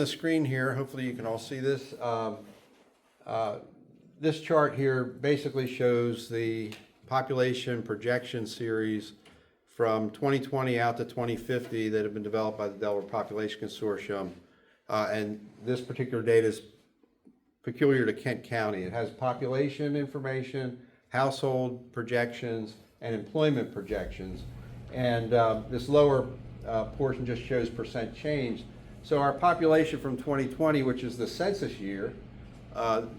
the screen here, hopefully you can all see this. This chart here basically shows the population projection series from 2020 out to 2050 that have been developed by the Delaware Population Consortium. And this particular data is peculiar to Kent County. It has population information, household projections, and employment projections. And this lower portion just shows percent change. So our population from 2020, which is the census year,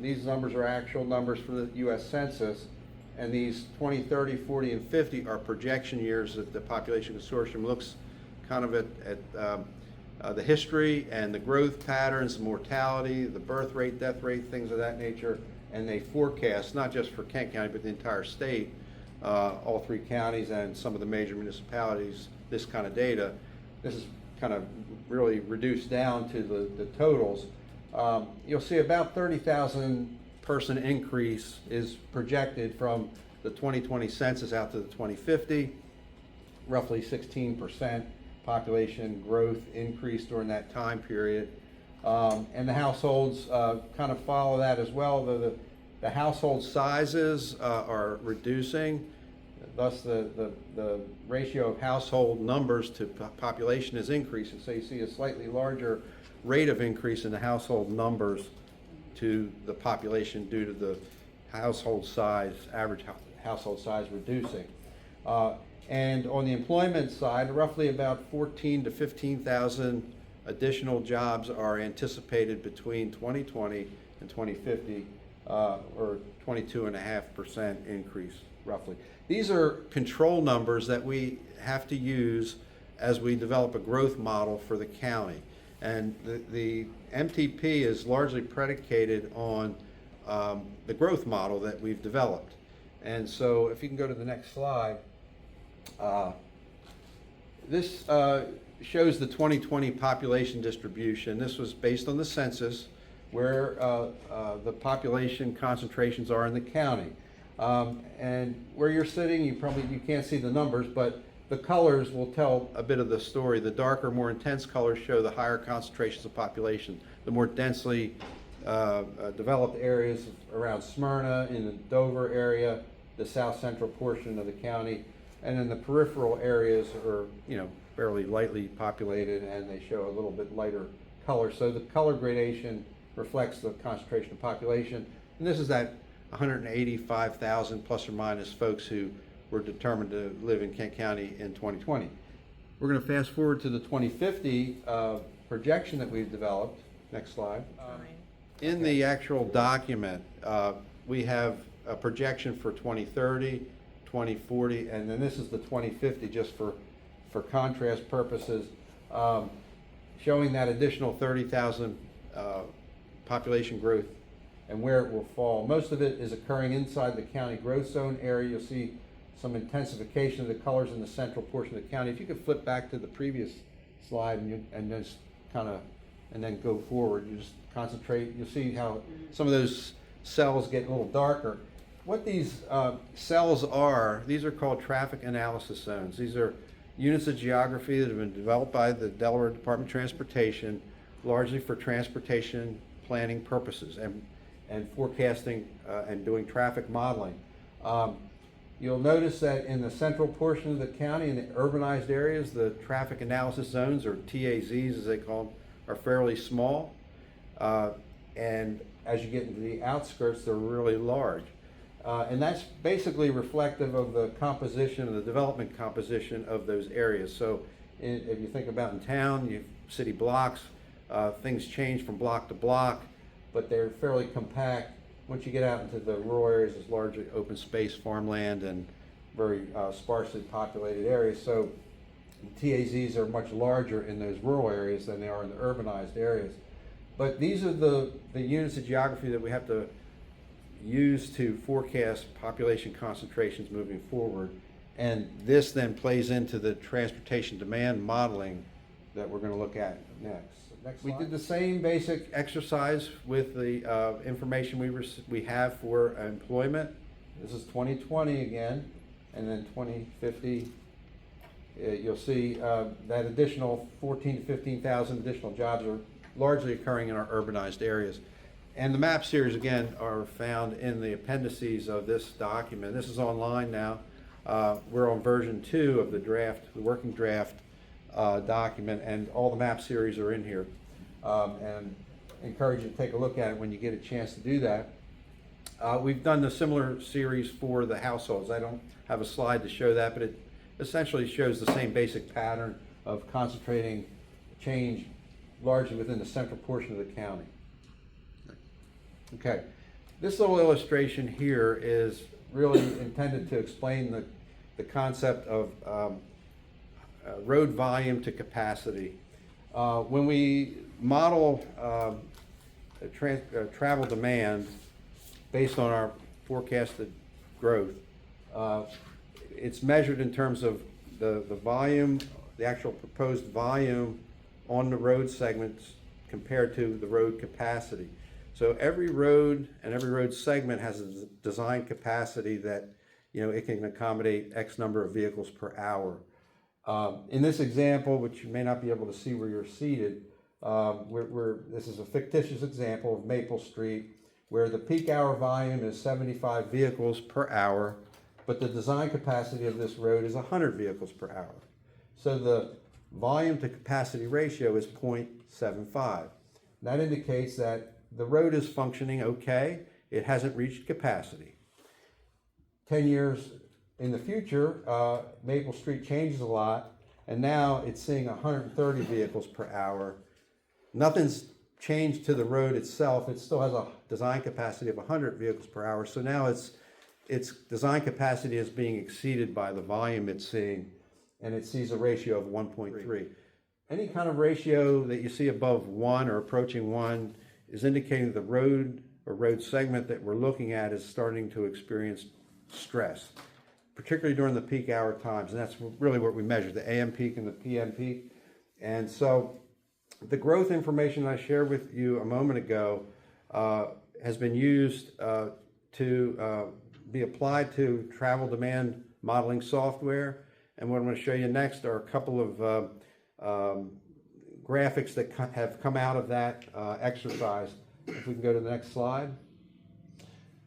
these numbers are actual numbers from the U.S. Census, and these 20, 30, 40, and 50 are projection years that the Population Consortium looks kind of at the history and the growth patterns, the mortality, the birth rate, death rate, things of that nature, and they forecast, not just for Kent County, but the entire state, all 3 counties and some of the major municipalities, this kind of data. This is kind of really reduced down to the totals. You'll see about 30,000 person increase is projected from the 2020 census out to the 2050, roughly 16% population growth increase during that time period. And the households kind of follow that as well. The household sizes are reducing, thus the ratio of household numbers to population is increasing. So you see a slightly larger rate of increase in the household numbers to the population due to the household size, average household size reducing. And on the employment side, roughly about 14 to 15,000 additional jobs are anticipated between 2020 and 2050, or 22.5% increase, roughly. These are control numbers that we have to use as we develop a growth model for the county. And the MTP is largely predicated on the growth model that we've developed. And so if you can go to the next slide, this shows the 2020 population distribution. This was based on the census, where the population concentrations are in the county. And where you're sitting, you can't see the numbers, but the colors will tell a bit of the story. The darker, more intense colors show the higher concentrations of population. The more densely developed areas around Smyrna, in the Dover area, the south central portion of the county, and then the peripheral areas are, fairly lightly populated, and they show a little bit lighter color. So the color gradation reflects the concentration of population. And this is that 185,000 plus or minus folks who were determined to live in Kent County in 2020. We're going to fast forward to the 2050 projection that we've developed. Next slide. In the actual document, we have a projection for 2030, 2040, and then this is the 2050 just for contrast purposes, showing that additional 30,000 population growth and where it will fall. Most of it is occurring inside the county growth zone area. You'll see some intensification of the colors in the central portion of the county. If you could flip back to the previous slide and just and then go forward, you just concentrate. You'll see how some of those cells get a little darker. What these cells are, these are called traffic analysis zones. These are units of geography that have been developed by the Delaware Department of Transportation, largely for transportation planning purposes and forecasting and doing traffic modeling. You'll notice that in the central portion of the county, in the urbanized areas, the traffic analysis zones, or TAZs as they call them, are fairly small. And as you get into the outskirts, they're really large. And that's basically reflective of the composition, of the development composition of those areas. So if you think about in town, you have city blocks, things change from block to block, but they're fairly compact. Once you get out into the rural areas, it's largely open space, farmland, and very sparsely populated areas. So TAZs are much larger in those rural areas than they are in the urbanized areas. But these are the units of geography that we have to use to forecast population concentrations moving forward. And this then plays into the transportation demand modeling that we're going to look at next. We did the same basic exercise with the information we have for employment. This is 2020 again, and then 2050. You'll see that additional 14 to 15,000 additional jobs are largely occurring in our urbanized areas. And the map series, again, are found in the appendices of this document. This is online now. We're on version 2 of the draft, the working draft document, and all the map series are in here. And encourage you to take a look at it when you get a chance to do that. We've done a similar series for the households. I don't have a slide to show that, but it essentially shows the same basic pattern of concentrating change largely within the central portion of the county. Okay, this little illustration here is really intended to explain the concept of road volume to capacity. When we model travel demand based on our forecasted growth, it's measured in terms of the volume, the actual proposed volume on the road segments compared to the road capacity. So every road and every road segment has a design capacity that, it can accommodate X number of vehicles per hour. In this example, which you may not be able to see where you're seated, this is a fictitious example of Maple Street, where the peak hour volume is 75 vehicles per hour, but the design capacity of this road is 100 vehicles per hour. So the volume to capacity ratio is 0.75. That indicates that the road is functioning okay. It hasn't reached capacity. 10 years in the future, Maple Street changes a lot, and now it's seeing 130 vehicles per hour. Nothing's changed to the road itself. It still has a design capacity of 100 vehicles per hour. So now its design capacity is being exceeded by the volume it's seeing, and it sees a ratio of 1.3. Any kind of ratio that you see above 1 or approaching 1 is indicating the road or road segment that we're looking at is starting to experience stress, particularly during the peak hour times. And that's really what we measure, the AM peak and the PM peak. And so the growth information I shared with you a moment ago has been used to be applied to travel demand modeling software. And what I'm going to show you next are a couple of graphics that have come out of that exercise. If we can go to the next slide.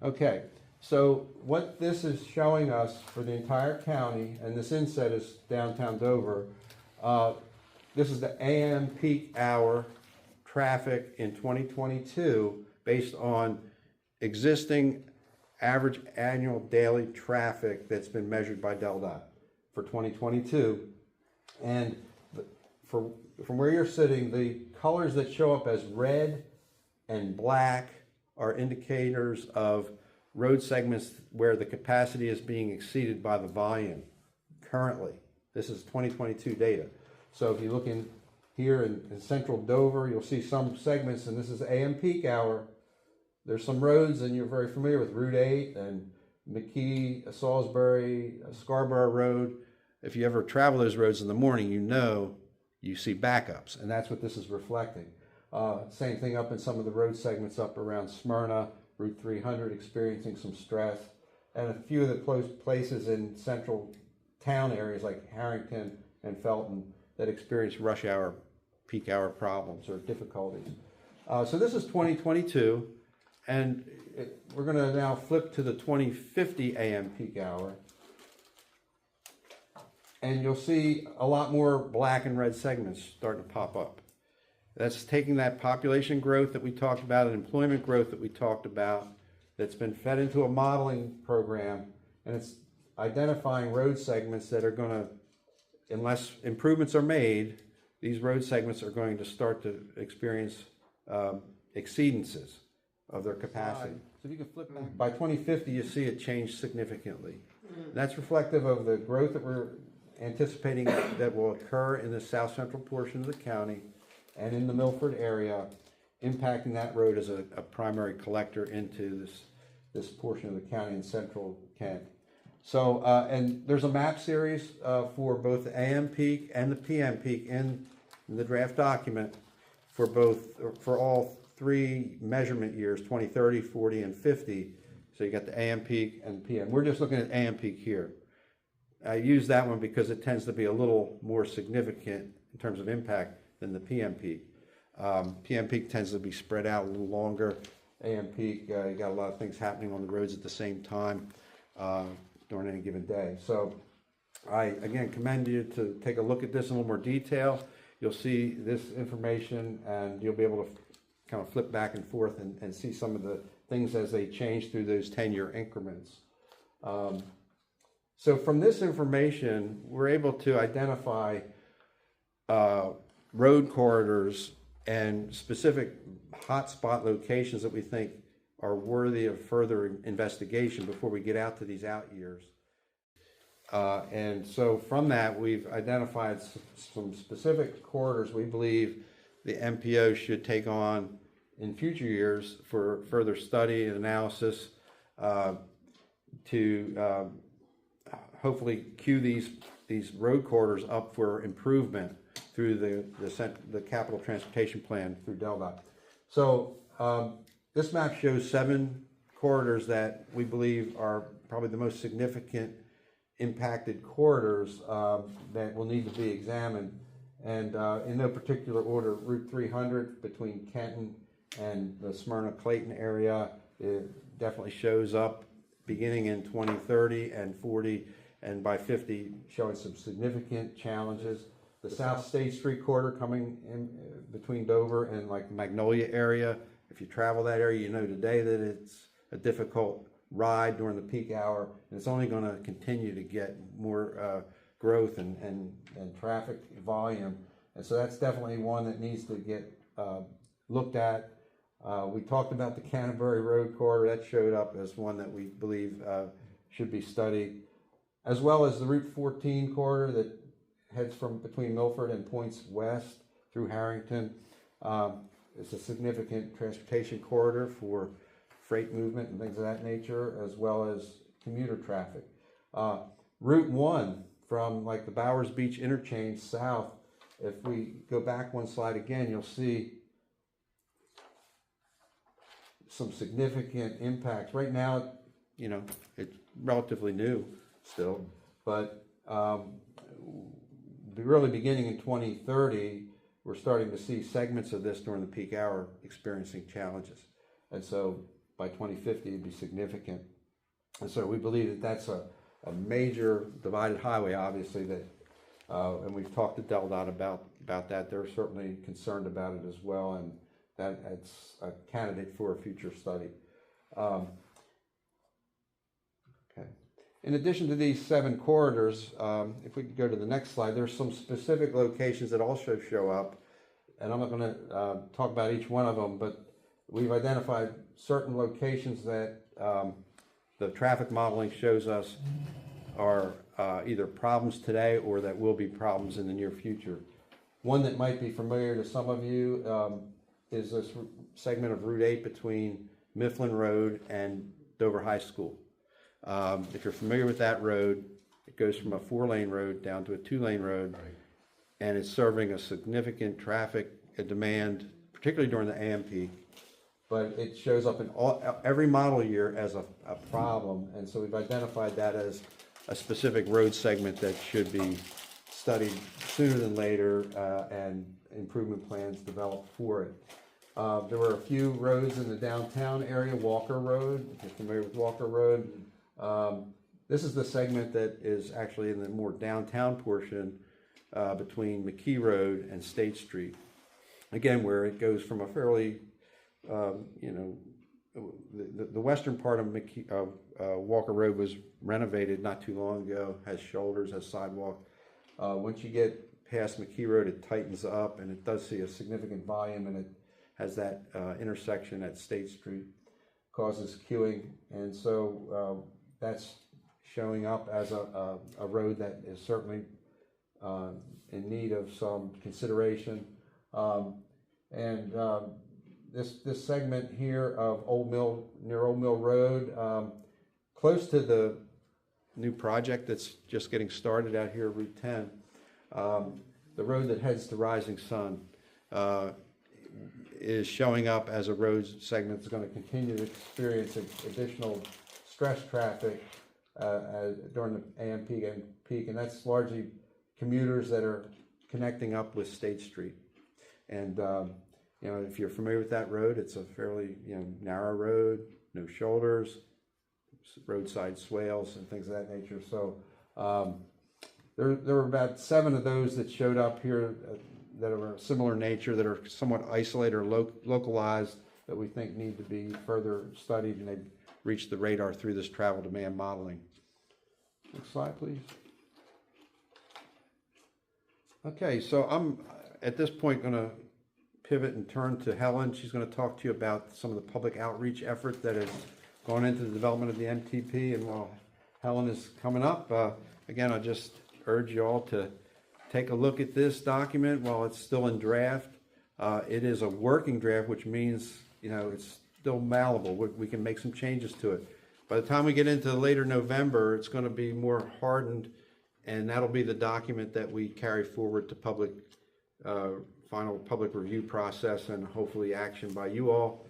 Okay, so what this is showing us for the entire county, and this inset is downtown Dover, this is the AM peak hour traffic in 2022 based on existing average annual daily traffic that's been measured by DelDOT for 2022. And from where you're sitting, the colors that show up as red and black are indicators of road segments where the capacity is being exceeded by the volume currently. This is 2022 data. So if you look in here in central Dover, you'll see some segments, and this is AM peak hour. There's some roads, and you're very familiar with Route 8 and McKee, Salisbury, Scarborough Road. If you ever travel those roads in the morning, you see backups, and that's what this is reflecting. Same thing up in some of the road segments up around Smyrna, Route 300 experiencing some stress, and a few of the places in central town areas like Harrington and Felton that experience rush hour, peak hour problems or difficulties. So this is 2022, and we're going to now flip to the 2050 AM peak hour. And you'll see a lot more black and red segments starting to pop up. That's taking that population growth that we talked about and employment growth that we talked about that's been fed into a modeling program, and it's identifying road segments that are going to, unless improvements are made, these road segments are going to start to experience exceedances of their capacity. So if you can flip back, by 2050 you see it change significantly. That's reflective of the growth that we're anticipating that will occur in the south central portion of the county and in the Milford area, impacting that road as a primary collector into this portion of the county in central Kent. So, and there's a map series for both the AM peak and the PM peak in the draft document for all three measurement years, 20, 30, 40, and 50. So you got the AM peak and PM. We're just looking at AM peak here. I use that one because it tends to be a little more significant in terms of impact than the PM peak. PM peak tends to be spread out a little longer. AM peak, you got a lot of things happening on the roads at the same time during any given day. So I, again, commend you to take a look at this in a little more detail. You'll see this information and you'll be able to kind of flip back and forth and see some of the things as they change through those 10-year increments. So from this information, we're able to identify road corridors and specific hotspot locations that we think are worthy of further investigation before we get out to these out years. And so from that, we've identified some specific corridors we believe the MPO should take on in future years for further study and analysis to hopefully cue these road corridors up for improvement through the capital transportation plan through DelDOT. So this map shows 7 corridors that we believe are probably the most significant impacted corridors that will need to be examined. And in no particular order, Route 300 between Kenton and the Smyrna-Clayton area, it definitely shows up beginning in 2030 and 40 and by 50 showing some significant challenges. The South State Street corridor coming in between Dover and like Magnolia area. If you travel that area, you know today that it's a difficult ride during the peak hour, and it's only going to continue to get more growth and traffic volume. And so that's definitely one that needs to get looked at. We talked about the Canterbury Road corridor. That showed up as one that we believe should be studied, as well as the Route 14 corridor that heads from between Milford and points west through Harrington. It's a significant transportation corridor for freight movement and things of that nature, as well as commuter traffic. Route 1 from like the Bowers Beach interchange south, if we go back one slide again, you'll see some significant impacts. Right now, you know, it's relatively new still, but really beginning in 2030, we're starting to see segments of this during the peak hour experiencing challenges. And so by 2050, it'd be significant. And so we believe that that's a major divided highway, obviously, that, and we've talked to DelDOT about that. They're certainly concerned about it as well, and that it's a candidate for a future study. Okay. In addition to these 7 corridors, if we could go to the next slide, there's some specific locations that also show up, and I'm not going to talk about each one of them, but we've identified certain locations that the traffic modeling shows us are either problems today or that will be problems in the near future. One that might be familiar to some of you is this segment of Route 8 between Mifflin Road and Dover High School. If you're familiar with that road, it goes from a 4-lane road down to a 2-lane road, right, and it's serving a significant traffic demand, particularly during the AM peak. But it shows up in every model year as a problem, and so we've identified that as a specific road segment that should be studied sooner than later and improvement plans developed for it. There were a few roads in the downtown area. Walker Road, if you're familiar with Walker Road, this is the segment that is actually in the more downtown portion between McKee Road and State Street. Again, where it goes from a fairly, the western part of Walker Road was renovated not too long ago, has shoulders, has sidewalk. Once you get past McKee Road, it tightens up, and it does see a significant volume, and it has that intersection at State Street, causes queuing, and so that's showing up as a road that is certainly in need of some consideration. This segment here of near Old Mill Road, close to the new project that's just getting started out here, Route 10, the road that heads to Rising Sun is showing up as a road segment that's going to continue to experience additional stress traffic during the AM peak, and that's largely commuters that are connecting up with State Street. And You know, if you're familiar with that road, it's a fairly, narrow road, no shoulders, roadside swales and things of that nature. So there were about 7 of those that showed up here that are of similar nature, that are somewhat isolated or localized, that we think need to be further studied, and they've reached the radar through this travel demand modeling. Next slide, please. Okay, so I'm at this point going to pivot and turn to Helen. She's going to talk to you about some of the public outreach effort that has gone into the development of the MTP. And while Helen is coming up, again, I just urge you all to take a look at this document while it's still in draft. It is a working draft, which means, it's still malleable. We can make some changes to it. By the time we get into later November, it's going to be more hardened, and that'll be the document that we carry forward to final public review process, and hopefully action by you all,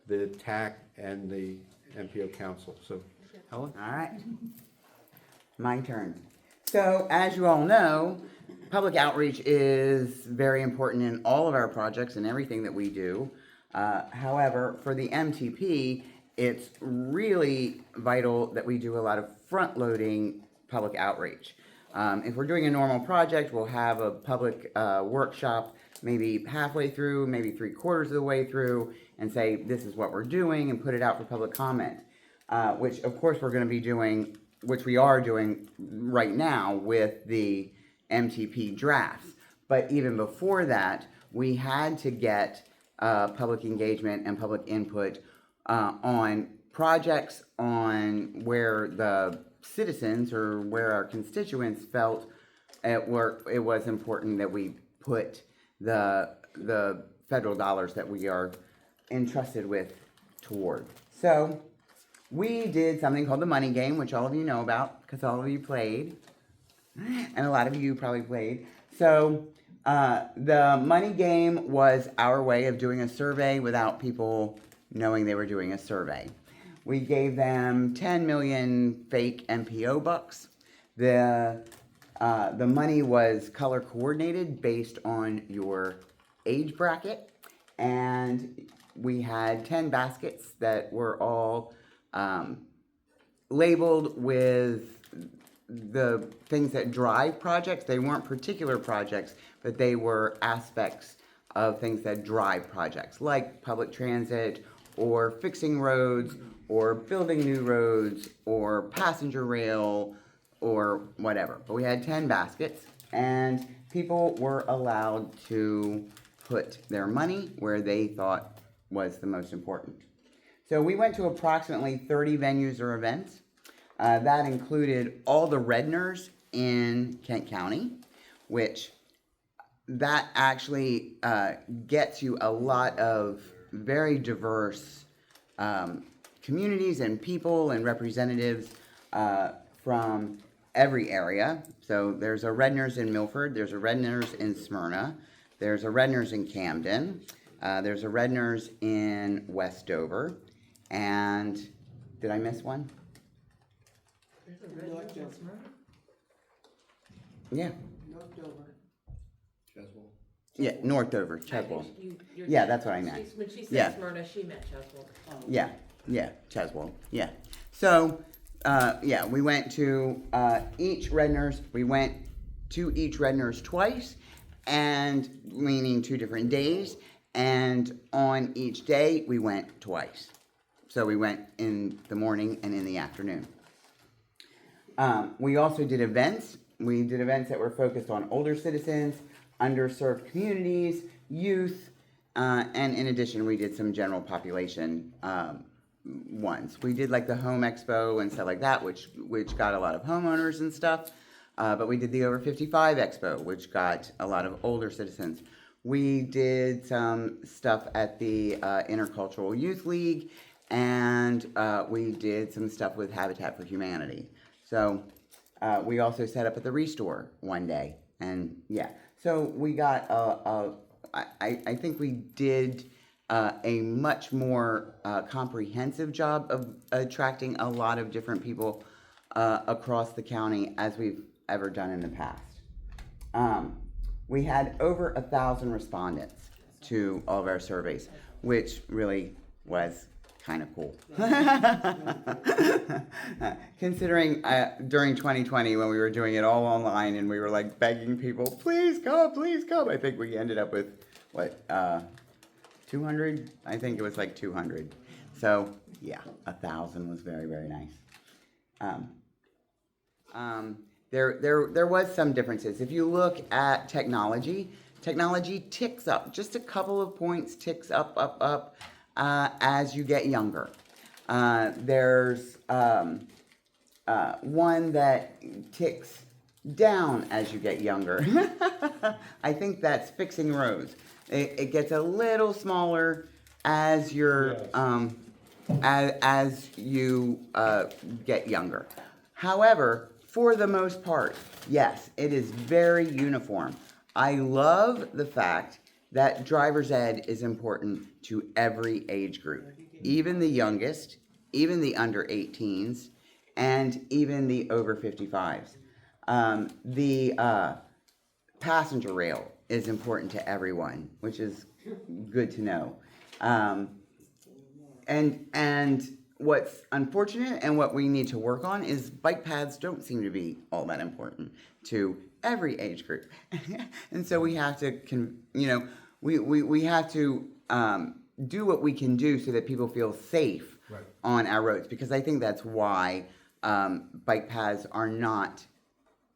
the TAC, and the MPO Council. So, Helen? All right. My turn. So, as you all know, public outreach is very important in all of our projects and everything that we do. However, for the MTP, it's really vital that we do a lot of front-loading public outreach. If we're doing a normal project, we'll have a public workshop maybe halfway through, maybe 3/4 of the way through, and say, this is what we're doing, and put it out for public comment. Which, of course, we're going to be doing, which we are doing right now with the MTP drafts. But even before that, we had to get public engagement and public input on projects, on where the citizens or where our constituents felt it was important that we put the federal dollars that we are entrusted with toward. So we did something called the money game, which all of you know about because all of you played, and a lot of you probably played. So the money game was our way of doing a survey without people knowing they were doing a survey. We gave them 10 million fake MPO bucks. The money was color coordinated based on your age bracket, and we had 10 baskets that were all labeled with the things that drive projects. They weren't particular projects, but they were aspects of things that drive projects, like public transit, or fixing roads, or building new roads, or passenger rail, or whatever. But we had 10 baskets, and people were allowed to put their money where they thought was the most important. So we went to approximately 30 venues or events. That included all the Redners in Kent County, which that actually gets you a lot of very diverse communities and people and representatives from every area. So there's a Redners in Milford, there's a Redners in Smyrna, there's a Redners in Camden, there's a Redners in Westover, and did I miss one? There's a Redners in Smyrna? Yeah. North Dover. Cheswell. Yeah, Northover, Cheswell. You're Yeah, that's what I meant. When she Yeah. said Smyrna, she meant Cheswell. Yeah, Cheswell, yeah. So, yeah, we went to each Redners, we went to each Redners twice, and meaning 2 different days, and on each day, we went twice. So we went in the morning and in the afternoon. We also did events. We did events that were focused on older citizens, underserved communities, youth, and in addition, we did some general population ones. We did like the Home Expo and stuff like that, which got a lot of homeowners and stuff. But we did the Over 55 Expo, which got a lot of older citizens. We did some stuff at the Intercultural Youth League, and we did some stuff with Habitat for Humanity. So we also set up at the Restore one day, and yeah. So we got I think we did a much more comprehensive job of attracting a lot of different people across the county as we've ever done in the past. We had over 1,000 respondents. to all of our surveys, which really was kind of cool. Considering during 2020 when we were doing it all online and we were like begging people, please come, I think we ended up with, what, 200? I think it was like 200. So, yeah, 1,000 was very, very nice. There was some differences. If you look at technology ticks up. Just a couple of points ticks up, as you get younger. There's one that ticks down as you get younger. I think that's fixing roads. It gets a little smaller as you're as you get younger. However, for the most part, yes, it is very uniform. I love the fact that driver's ed is important to every age group, even the youngest, even the under 18s, and even the over 55s. The passenger rail is important to everyone, which is good to know. And what's unfortunate and what we need to work on is bike paths don't seem to be all that important to every age group. And so we have to, we have to do what we can do so that people feel safe on our roads, because I think that's why bike paths are not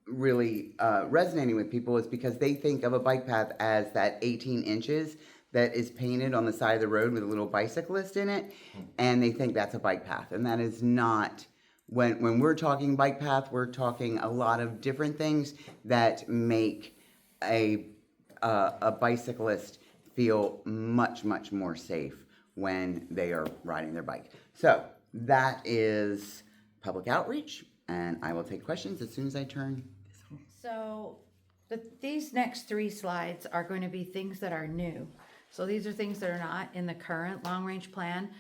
really resonating with people, is because they think of a bike path as that 18 inches that is painted on the side of the road with a little bicyclist in it, and they think that's a bike path. And that is not, when we're talking bike path, we're talking a lot of different things that make a bicyclist feel much, much more safe when they are riding their bike. So that is public outreach, and I will take questions as soon as I turn this on. So these next 3 slides are going to be things that are new. So these are things that are not in the current long-range plan.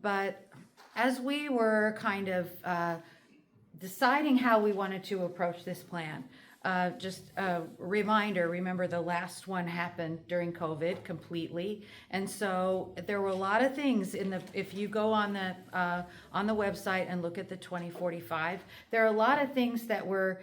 But as we were kind of deciding how we wanted to approach this plan, just a reminder, remember the last one happened during COVID completely. And so there were a lot of things if you go on the website and look at the 2045, there are a lot of things that were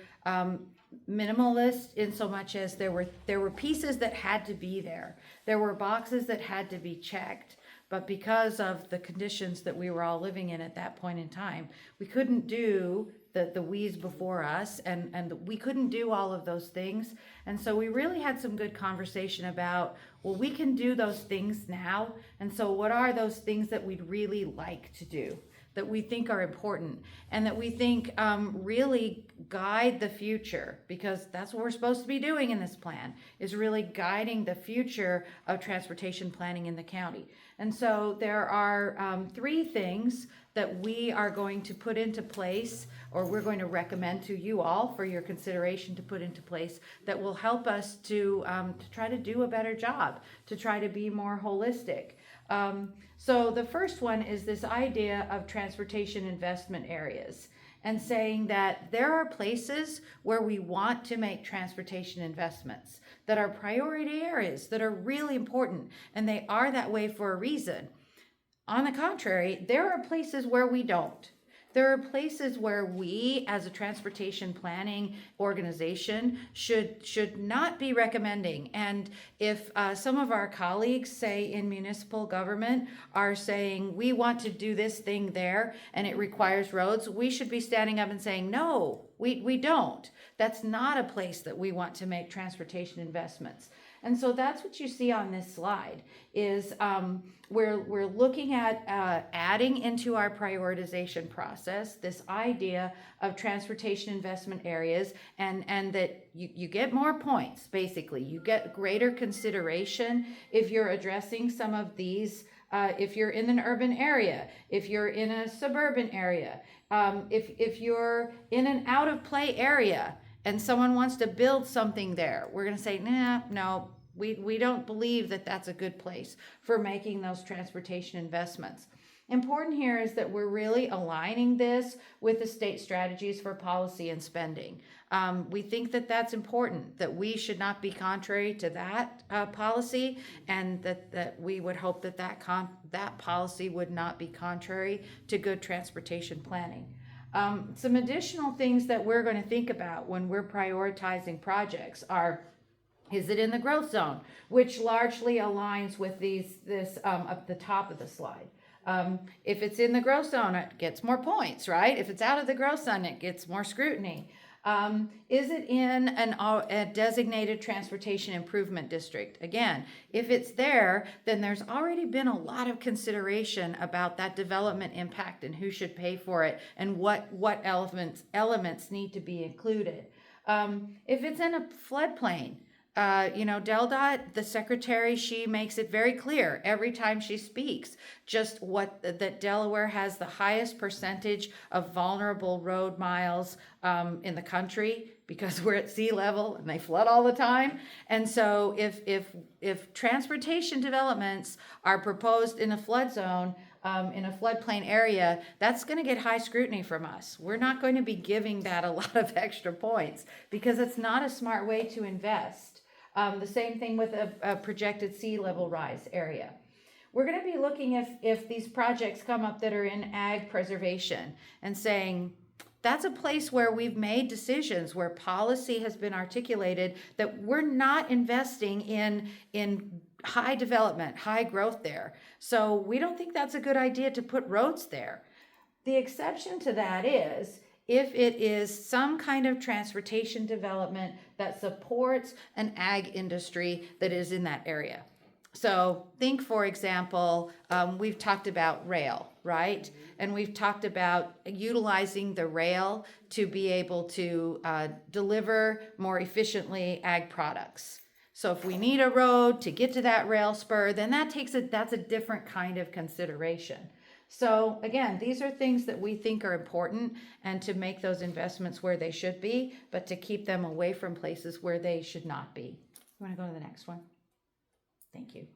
minimalist in so much as there were pieces that had to be there. There were boxes that had to be checked. But because of the conditions that we were all living in at that point in time, we couldn't do the we's before us, and we couldn't do all of those things. And so we really had some good conversation about, well, we can do those things now. And so what are those things that we'd really like to do, that we think are important, and that we think really guide the future, because that's what we're supposed to be doing in this plan, is really guiding the future of transportation planning in the county. And so there are 3 things that we are going to put into place, or we're going to recommend to you all for your consideration to put into place, that will help us to try to do a better job, to try to be more holistic. So the first one is this idea of transportation investment areas, and saying that there are places where we want to make transportation investments that are priority areas that are really important, and they are that way for a reason. On the contrary, there are places where we don't. There are places where we, as a transportation planning organization, should not be recommending. And if some of our colleagues, say in municipal government, are saying we want to do this thing there and it requires roads, we should be standing up and saying, no, we don't. That's not a place that we want to make transportation investments. And so that's what you see on this slide, is we're looking at adding into our prioritization process this idea of transportation investment areas, and that you get more points, basically. You get greater consideration if you're addressing some of these, if you're in an urban area, if you're in a suburban area, if you're in an out-of-play area, and someone wants to build something there, we're going to say, no, we don't believe that that's a good place for making those transportation investments. important here is that we're really aligning this with the state strategies for policy and spending. We think that that's important, that we should not be contrary to that policy, and that we would hope that that policy would not be contrary to good transportation planning. Some additional things that we're going to think about when we're prioritizing projects are, is it in the growth zone, which largely aligns with this up the top of the slide. If it's in the growth zone, it gets more points, right? If it's out of the growth zone, it gets more scrutiny. Is it in a designated transportation improvement district? Again, if it's there, then there's already been a lot of consideration about that development impact and who should pay for it and what elements need to be included. If it's in a floodplain, DelDOT, the secretary, she makes it very clear every time she speaks, just that Delaware has the highest percentage of vulnerable road miles in the country because we're at sea level and they flood all the time. And so if transportation developments are proposed in a flood zone, in a floodplain area, that's going to get high scrutiny from us. We're not going to be giving that a lot of extra points because it's not a smart way to invest. The same thing with a projected sea level rise area. We're going to be looking if these projects come up that are in ag preservation and saying, that's a place where we've made decisions, where policy has been articulated that we're not investing in high development, high growth there. So we don't think that's a good idea to put roads there. The exception to that is if it is some kind of transportation development that supports an ag industry that is in that area. So think, for example, we've talked about rail, right? And we've talked about utilizing the rail to be able to deliver more efficiently ag products. So if we need a road to get to that rail spur, then that's a different kind of consideration. So again, these are things that we think are important, and to make those investments where they should be, but to keep them away from places where they should not be. You want to go to the next one? Thank you.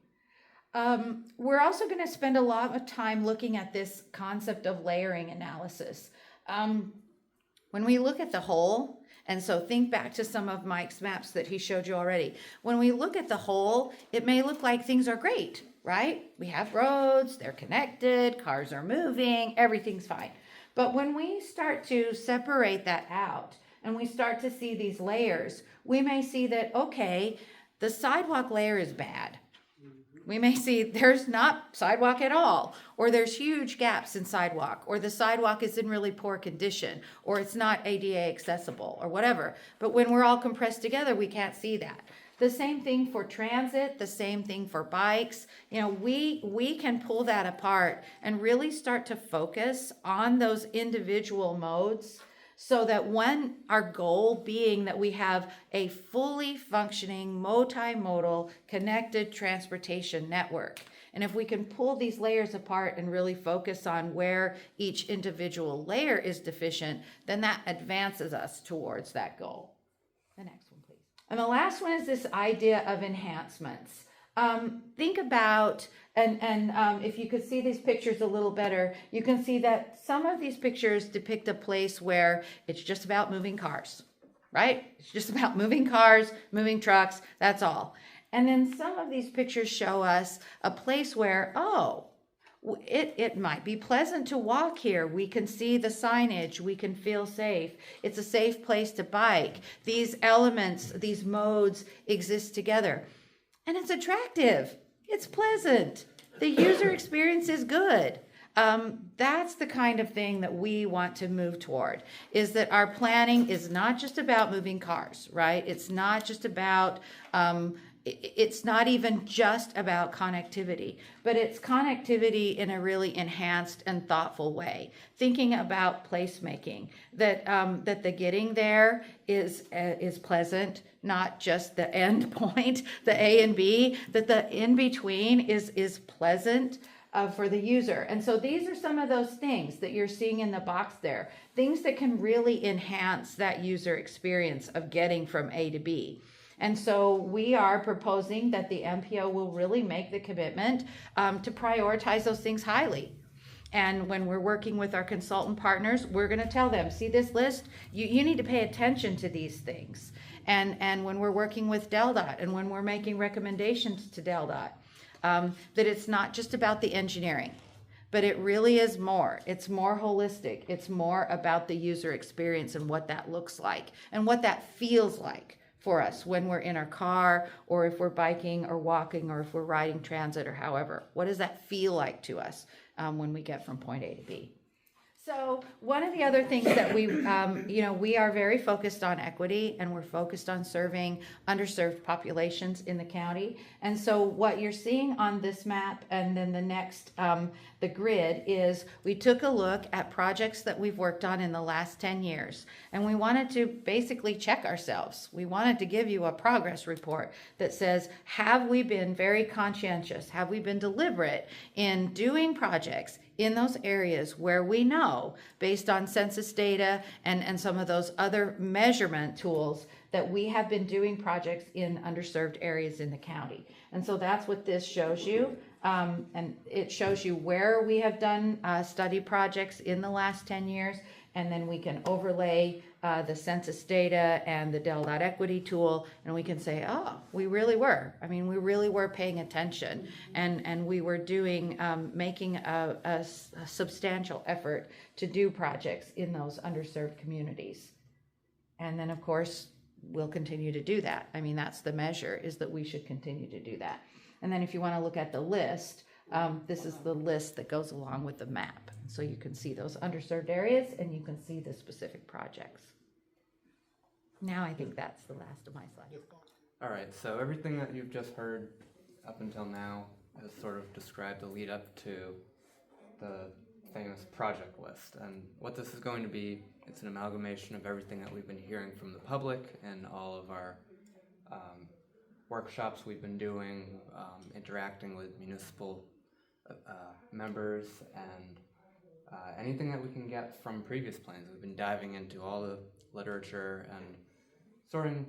We're also going to spend a lot of time looking at this concept of layering analysis. When we look at the whole, and so think back to some of Mike's maps that he showed you already. When we look at the whole, it may look like things are great, right? We have roads, they're connected, cars are moving, everything's fine. But when we start to separate that out and we start to see these layers, we may see that, okay, the sidewalk layer is bad. We may see there's not sidewalk at all, or there's huge gaps in sidewalk, or the sidewalk is in really poor condition, or it's not ADA accessible, or whatever. But when we're all compressed together, we can't see that. The same thing for transit, the same thing for bikes. We can pull that apart and really start to focus on those individual modes, so that when our goal being that we have a fully functioning multimodal connected transportation network. And if we can pull these layers apart and really focus on where each individual layer is deficient, then that advances us towards that goal. The next one, please. And the last one is this idea of enhancements. Think about, and if you could see these pictures a little better, you can see that some of these pictures depict a place where it's just about moving cars, right? It's just about moving cars, moving trucks, that's all. And then some of these pictures show us a place where, it might be pleasant to walk here. We can see the signage. We can feel safe. It's a safe place to bike. These elements, these modes exist together. And it's attractive. It's pleasant. The user experience is good. That's the kind of thing that we want to move toward, is that our planning is not just about moving cars, right? It's not just about, it's not even just about connectivity, but it's connectivity in a really enhanced and thoughtful way. Thinking about placemaking, that the getting there is pleasant, not just the end point, the A and B, that the in between is pleasant for the user. And so these are some of those things that you're seeing in the box there, things that can really enhance that user experience of getting from A to B. And so we are proposing that the MPO will really make the commitment to prioritize those things highly. And when we're working with our consultant partners, we're gonna tell them, see this list? You need to pay attention to these things. And when we're working with DelDOT and when we're making recommendations to DelDOT, that it's not just about the engineering, but it really is more. It's more holistic. It's more about the user experience and what that looks like and what that feels like for us when we're in our car or if we're biking or walking or if we're riding transit or however. What does that feel like to us when we get from point A to B? So one of the other things that we are very focused on equity and we're focused on serving underserved populations in the county. And so what you're seeing on this map and then the next, the grid is we took a look at projects that we've worked on in the last 10 years. And we wanted to basically check ourselves. We wanted to give you a progress report that says, have we been very conscientious? Have we been deliberate in doing projects in those areas where we know, based on census data and some of those other measurement tools, that we have been doing projects in underserved areas in the county. And so that's what this shows you. And it shows you where we have done study projects in the last 10 years. And then we can overlay the census data and the DelDOT equity tool, and we can say, oh, we really were. I mean, we really were paying attention, and we were doing, making a substantial effort to do projects in those underserved communities. And then, of course, we'll continue to do that. I mean, that's the measure, is that we should continue to do that. And then if you want to look at the list, this is the list that goes along with the map. So you can see those underserved areas and you can see the specific projects. Now I think that's the last of my slides. All right, so everything that you've just heard up until now has sort of described the lead up to the famous project list. And what this is going to be, it's an amalgamation of everything that we've been hearing from the public and all of our workshops we've been doing, interacting with municipal members, and anything that we can get from previous plans. We've been diving into all the literature and starting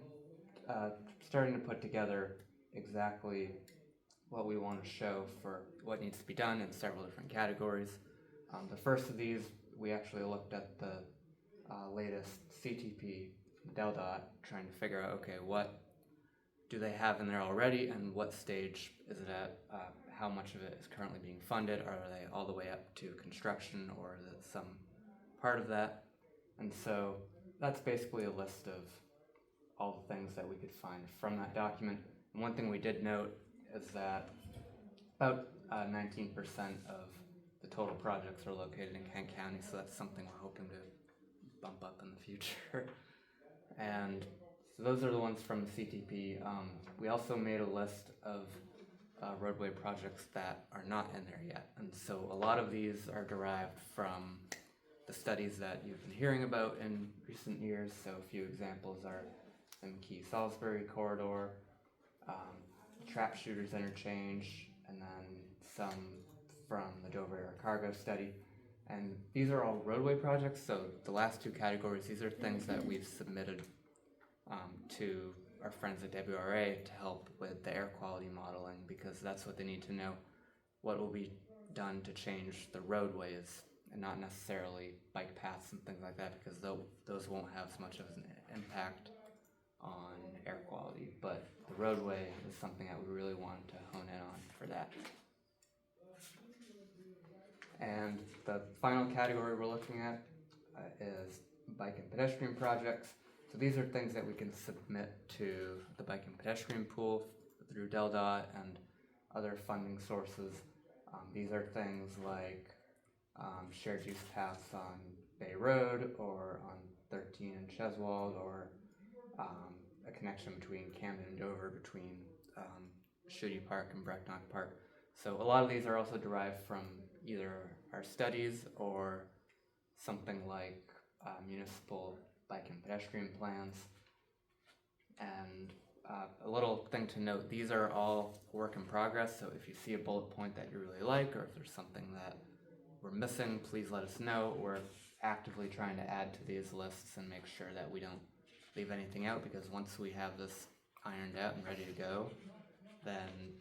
to put together exactly what we want to show for what needs to be done in several different categories. The first of these, we actually looked at the latest CTP from DelDOT, trying to figure out, okay, what do they have in there already and what stage is it at? How much of it is currently being funded? Are they all the way up to construction, or is it some part of that? And so that's basically a list of all the things that we could find from that document. And one thing we did note is that about 19% of the total projects are located in Kent County, so that's something we're hoping to bump up in the future. And so those are the ones from the CTP. We also made a list of roadway projects that are not in there yet. And so a lot of these are derived from the studies that you've been hearing about in recent years. So a few examples are the McKee-Salisbury corridor, Trap Shooters Interchange, and then some from the Dover Air Cargo study. And these are all roadway projects, so the last two categories, these are things that we've submitted to our friends at WRA to help with the air quality modeling, because that's what they need to know, what will be done to change the roadways and not necessarily bike paths and things like that, because those won't have as much of an impact on air quality. But the roadway is something that we really want to hone in on for that. And the final category we're looking at is bike and pedestrian projects. So these are things that we can submit to the bike and pedestrian pool through DelDOT and other funding sources. These are things like shared use paths on Bay Road or on 13 in Cheswold, or a connection between Camden and Dover, between Shooty Park and Brecknock Park. So a lot of these are also derived from either our studies or something like municipal bike and pedestrian plans. And a little thing to note, these are all work in progress, so if you see a bullet point that you really like, or if there's something that we're missing, please let us know. We're actively trying to add to these lists and make sure that we don't leave anything out, because once we have this ironed out and ready to go, then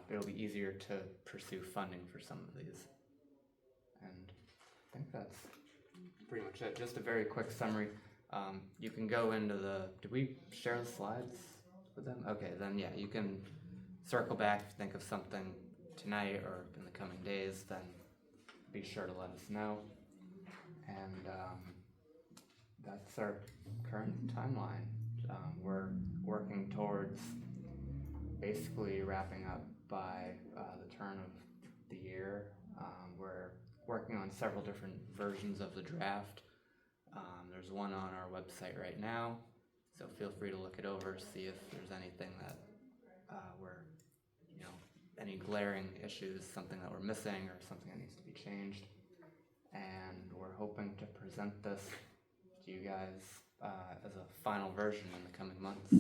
it'll be easier to pursue funding for some of these. think that's pretty much it. Just a very quick summary. You can go into did we share the slides with them? Okay, then yeah, you can circle back if you think of something tonight or in the coming days, then be sure to let us know. And that's our current timeline. We're working towards basically wrapping up by the turn of the year. We're working on several different versions of the draft. There's one on our website right now, so feel free to look it over, see if there's anything that any glaring issues, something that we're missing or something that needs to be changed. And we're hoping to present this to you guys as a final version in the coming months.